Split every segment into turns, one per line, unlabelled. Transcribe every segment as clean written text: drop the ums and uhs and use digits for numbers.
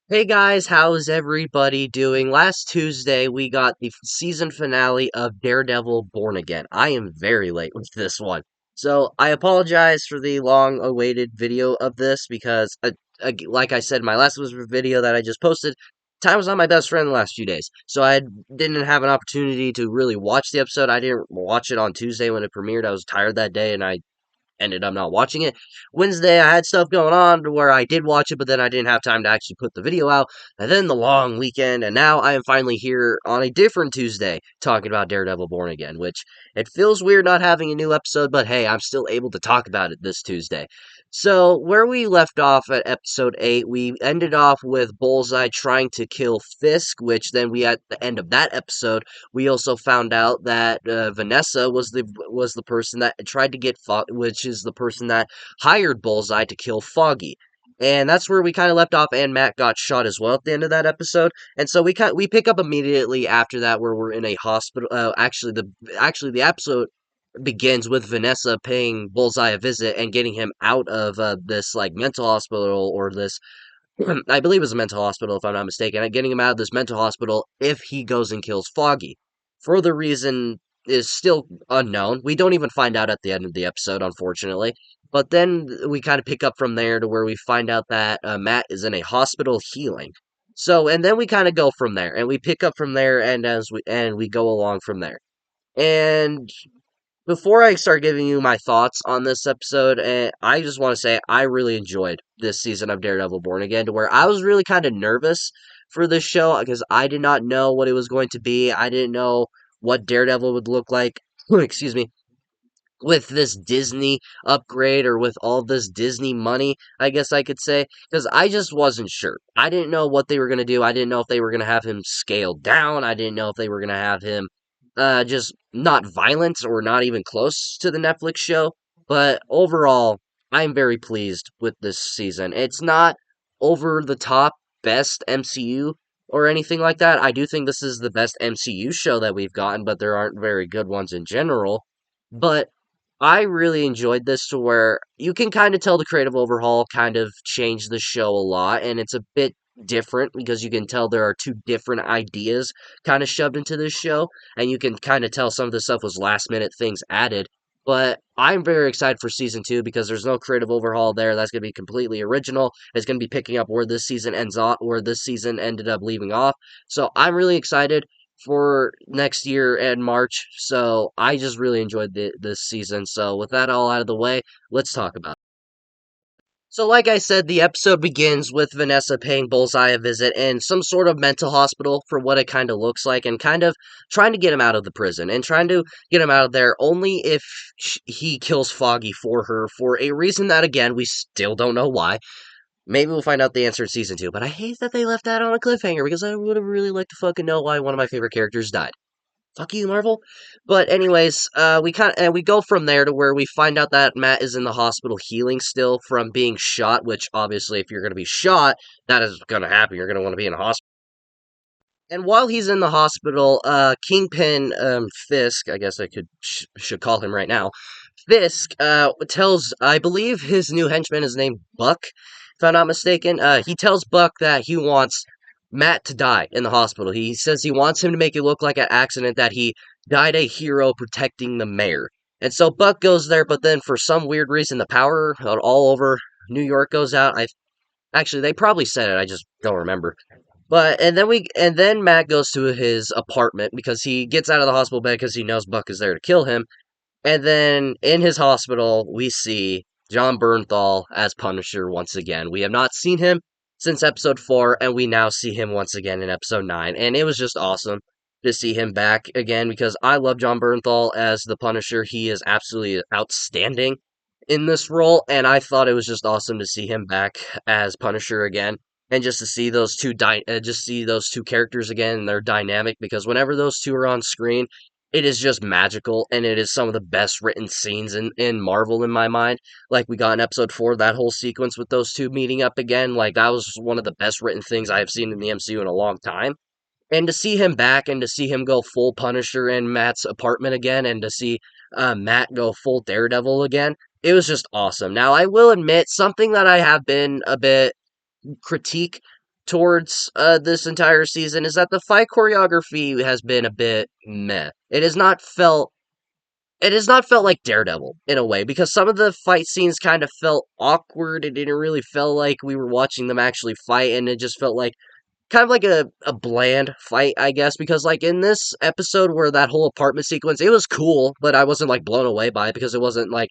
Hey guys, how's everybody doing? Last Tuesday, we got the season finale of Daredevil Born Again. I am very late with this one. So, I apologize for the long awaited video of this because, like I said in my last video that I just posted, time was not my best friend the last few days. So, I didn't have an opportunity to really watch the episode. I didn't watch it on Tuesday when it premiered. I was tired that day and I ended up not watching it. Wednesday, I had stuff going on to where I did watch it, but then I didn't have time to actually put the video out. And then the long weekend, and now I am finally here on a different Tuesday talking about Daredevil Born Again, which it feels weird not having a new episode, but hey, I'm still able to talk about it this Tuesday. So, where we left off at episode 8, we ended off with Bullseye trying to kill Fisk, which then we, at the end of that episode, we also found out that Vanessa was the person that tried to get which is the person that hired Bullseye to kill Foggy. And that's where we kind of left off, and Matt got shot as well at the end of that episode. And so we pick up immediately after that, where we're in a hospital. Actually the episode begins with Vanessa paying Bullseye a visit and getting him out of this like mental hospital or this I believe it was a mental hospital, if I'm not mistaken, and getting him out of this mental hospital if he goes and kills Foggy. Further reason is still unknown. We don't even find out at the end of the episode, unfortunately. But then we kind of pick up from there to where we find out that Matt is in a hospital healing. So, and then we kind of go from there, and we pick up from there, and we go along from there. And before I start giving you my thoughts on this episode, I just want to say I really enjoyed this season of Daredevil Born Again, to where I was really kind of nervous for this show because I did not know what it was going to be. I didn't know what Daredevil would look like. Excuse me. With this Disney upgrade or with all this Disney money, I guess I could say, because I just wasn't sure. I didn't know what they were going to do. I didn't know if they were going to have him scaled down. I didn't know if they were going to have him just not violent or not even close to the Netflix show. But overall, I'm very pleased with this season. It's not over the top best MCU or anything like that. I do think this is the best MCU show that we've gotten, but there aren't very good ones in general. But I really enjoyed this to where you can kind of tell the creative overhaul kind of changed the show a lot, and it's a bit different because you can tell there are two different ideas kind of shoved into this show, and you can kind of tell some of the stuff was last minute things added. But I'm very excited for season 2 because there's no creative overhaul there. That's going to be completely original. It's going to be picking up where this season ends off, where this season ended up leaving off. So I'm really excited for next year and March. So I just really enjoyed this season. So with that all out of the way, let's talk about it. So, like I said, the episode begins with Vanessa paying Bullseye a visit in some sort of mental hospital for what it kind of looks like, and kind of trying to get him out of the prison and trying to get him out of there only if he kills Foggy for her for a reason that, again, we still don't know why. Maybe we'll find out the answer in season 2, but I hate that they left that on a cliffhanger because I would have really liked to fucking know why one of my favorite characters died. Fuck you, Marvel. But anyways, we go from there to where we find out that Matt is in the hospital healing still from being shot. Which obviously, if you're gonna be shot, that is gonna happen. You're gonna want to be in a hospital. And while he's in the hospital, Kingpin Fisk, I guess I should call him right now. Fisk tells, I believe his new henchman is named Buck, if I'm not mistaken. He tells Buck that he wants Matt to die in the hospital. He says he wants him to make it look like an accident that he died a hero protecting the mayor. And so Buck goes there, but then for some weird reason, the power all over New York goes out. Actually, they probably said it. I just don't remember. But and then Matt goes to his apartment because he gets out of the hospital bed because he knows Buck is there to kill him. And then in his hospital, we see John Bernthal as Punisher once again. We have not seen him since episode 4, and we now see him once again in episode 9. And it was just awesome to see him back again because I love John Bernthal as the Punisher. He is absolutely outstanding in this role, and I thought it was just awesome to see him back as Punisher again. And just to see just see those two characters again, and they're dynamic because whenever those two are on screen, it is just magical, and it is some of the best written scenes in Marvel in my mind. Like we got in episode 4, that whole sequence with those two meeting up again, like that was one of the best written things I have seen in the MCU in a long time. And to see him back and to see him go full Punisher in Matt's apartment again and to see Matt go full Daredevil again, it was just awesome. Now, I will admit something that I have been a bit critique towards this entire season is that the fight choreography has been a bit meh. It has not felt like Daredevil in a way because some of the fight scenes kind of felt awkward. It didn't really feel like we were watching them actually fight, and it just felt like kind of like a bland fight, I guess, because like in this episode where that whole apartment sequence, it was cool, but I wasn't like blown away by it because it wasn't like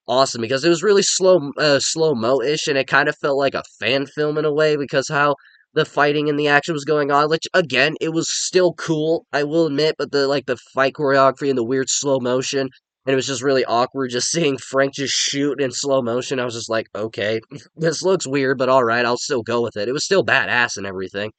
awesome because it was really slow mo-ish, and it kind of felt like a fan film in a way because how the fighting and the action was going on, which again, it was still cool, I will admit, but the fight choreography and the weird slow motion, and it was just really awkward just seeing Frank just shoot in slow motion. I was just like, okay, this looks weird, but all right, I'll still go with it. It was still badass and everything.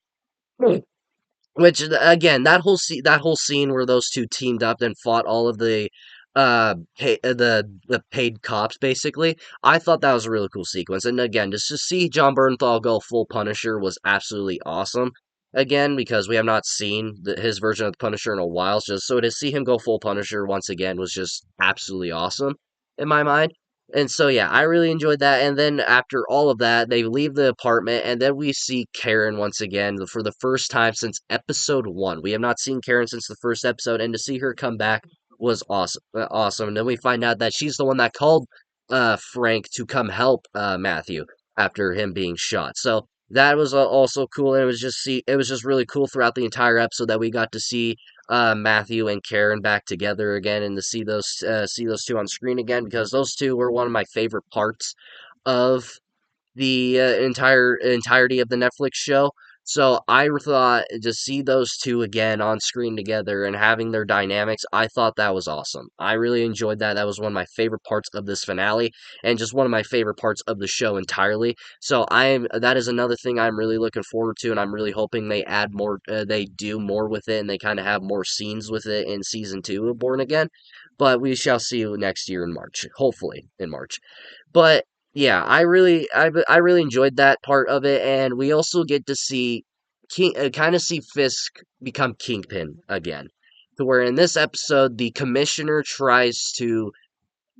Which again, that whole scene where those two teamed up and fought all of the the paid cops basically, I thought that was a really cool sequence. And again, just to see John Bernthal go full Punisher was absolutely awesome. Again, because we have not seen his version of the Punisher in a while, just so to see him go full Punisher once again was just absolutely awesome in my mind. And so yeah, I really enjoyed that. And then after all of that, they leave the apartment, and then we see Karen once again for the first time since episode one. We have not seen Karen since the first episode, and to see her come back was awesome. Awesome. And then we find out that she's the one that called Frank to come help Matthew after him being shot. So that was also cool, and it was just really cool throughout the entire episode that we got to see Matthew and Karen back together again, and to see those two on screen again because those two were one of my favorite parts of the entirety of the Netflix show. So I thought to see those two again on screen together and having their dynamics, I thought that was awesome. I really enjoyed that. That was one of my favorite parts of this finale, and just one of my favorite parts of the show entirely. So that is another thing I'm really looking forward to, and I'm really hoping they add more. They do more with it, and they kind of have more scenes with it in season 2 of Born Again. But we shall see you next year in March, hopefully in March. But yeah, I really enjoyed that part of it, and we also get to see kind of see Fisk become Kingpin again, to where in this episode the commissioner tries to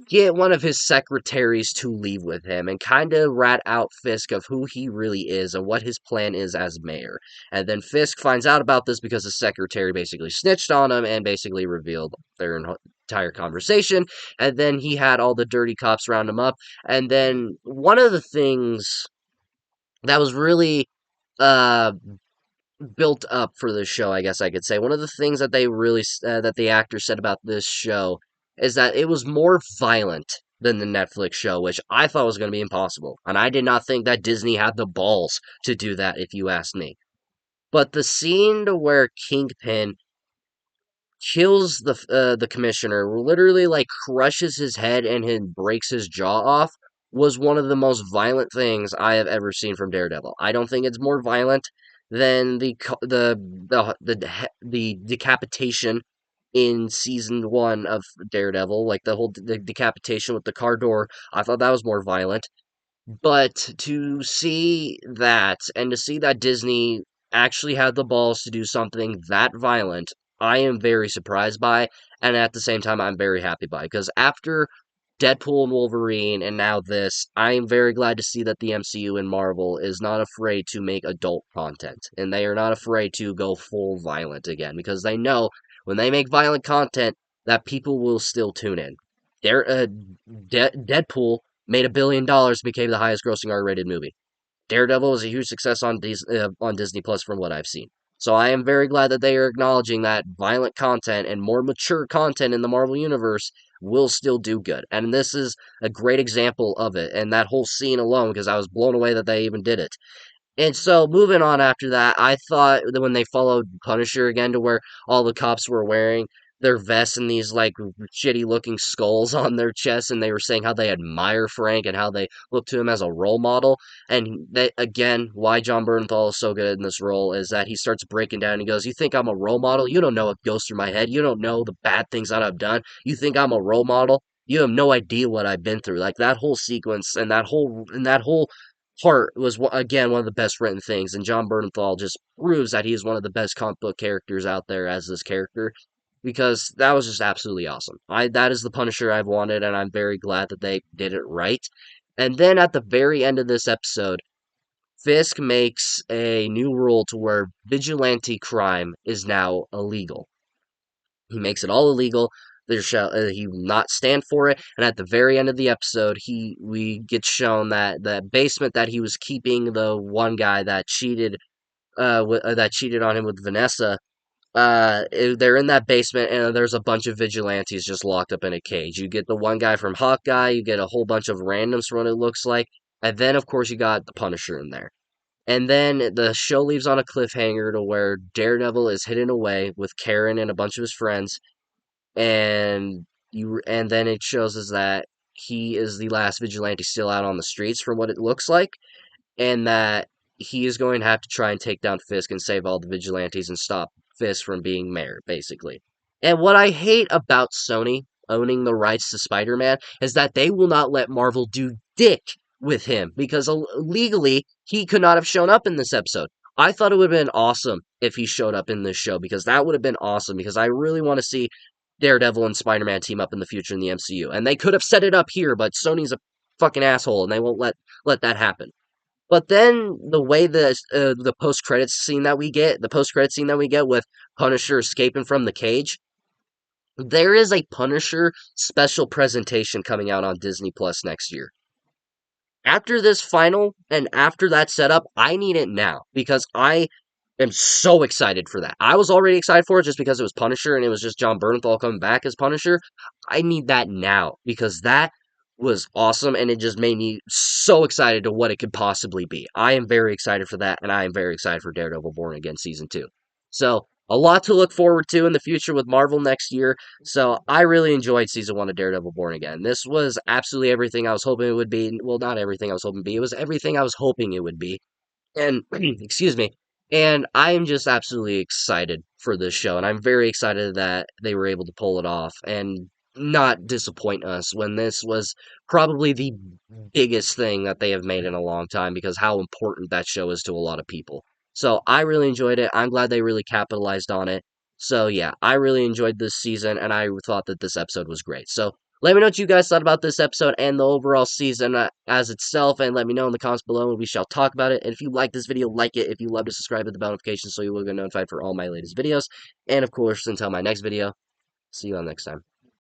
get one of his secretaries to leave with him and kind of rat out Fisk of who he really is and what his plan is as mayor. And then Fisk finds out about this because his secretary basically snitched on him and basically revealed their entire conversation. And then he had all the dirty cops round him up. And then one of the things that was really uh built up for this show, I guess I could say. One of the things that that the actor said about this show is that it was more violent than the Netflix show, which I thought was going to be impossible. And I did not think that Disney had the balls to do that, if you ask me. But the scene to where Kingpin kills the commissioner, literally like crushes his head and breaks his jaw off, was one of the most violent things I have ever seen from Daredevil. I don't think it's more violent than the decapitation in season 1 of Daredevil, like the decapitation with the car door. I thought that was more violent. But to see that, and to see that Disney actually had the balls to do something that violent, I am very surprised by, and at the same time, I'm very happy by. Because after Deadpool and Wolverine, and now this, I am very glad to see that the MCU and Marvel is not afraid to make adult content, and they are not afraid to go full violent again, because they know when they make violent content, that people will still tune in. Deadpool made $1 billion, became the highest grossing R-rated movie. Daredevil was a huge success on Disney Plus from what I've seen. So I am very glad that they are acknowledging that violent content and more mature content in the Marvel Universe will still do good. And this is a great example of it. And that whole scene alone, because I was blown away that they even did it. And so moving on after that, I thought that when they followed Punisher again to where all the cops were wearing their vests and these like shitty looking skulls on their chests, and they were saying how they admire Frank and how they look to him as a role model. And that again, why John Bernthal is so good in this role is that he starts breaking down and he goes, "You think I'm a role model? You don't know what goes through my head. You don't know the bad things that I've done. You think I'm a role model? You have no idea what I've been through." Like that whole sequence and that whole part was again one of the best written things, and John Bernthal just proves that he is one of the best comic book characters out there as this character because that was just absolutely awesome. I That is the Punisher I've wanted, and I'm very glad that they did it right. And then at the very end of this episode, Fisk makes a new rule to where vigilante crime is now illegal. He makes it all illegal. There shall he will not stand for it. And at the very end of the episode, we get shown that the basement that he was keeping the one guy that cheated on him with Vanessa. They're in that basement, and there's a bunch of vigilantes just locked up in a cage. You get the one guy from Hawkeye, you get a whole bunch of randoms from what it looks like, and then of course you got the Punisher in there. And then the show leaves on a cliffhanger to where Daredevil is hidden away with Karen and a bunch of his friends, and then it shows us that he is the last vigilante still out on the streets from what it looks like, and that he is going to have to try and take down Fisk and save all the vigilantes and stop Fisk from being mayor, basically. And what I hate about Sony owning the rights to Spider-Man is that they will not let Marvel do dick with him because legally he could not have shown up in this episode. I thought it would have been awesome if he showed up in this show because that would have been awesome because I really want to see Daredevil and Spider-Man team up in the future in the MCU. And they could have set it up here, but Sony's a fucking asshole and they won't let that happen. But then the way the post credits scene that we get with Punisher escaping from the cage, there is a Punisher special presentation coming out on Disney Plus next year. After this final and after that setup, I need it now because I am so excited for that. I was already excited for it just because it was Punisher and it was just John Bernthal coming back as Punisher. I need that now because that was awesome and it just made me so excited to what it could possibly be. I am very excited for that and I am very excited for Daredevil Born Again Season 2. So, a lot to look forward to in the future with Marvel next year. So, I really enjoyed Season 1 of Daredevil Born Again. This was absolutely everything I was hoping it would be. Well, not everything I was hoping it would be. It was everything I was hoping it would be. And excuse me. And I'm just absolutely excited for this show, and I'm very excited that they were able to pull it off and not disappoint us when this was probably the biggest thing that they have made in a long time because how important that show is to a lot of people. So I really enjoyed it. I'm glad they really capitalized on it. So yeah, I really enjoyed this season, and I thought that this episode was great. So let me know what you guys thought about this episode and the overall season as itself, and let me know in the comments below, and we shall talk about it. And if you like this video, like it. If you love to subscribe, hit the bell notification so you will get notified for all my latest videos. And of course, until my next video, see you all next time.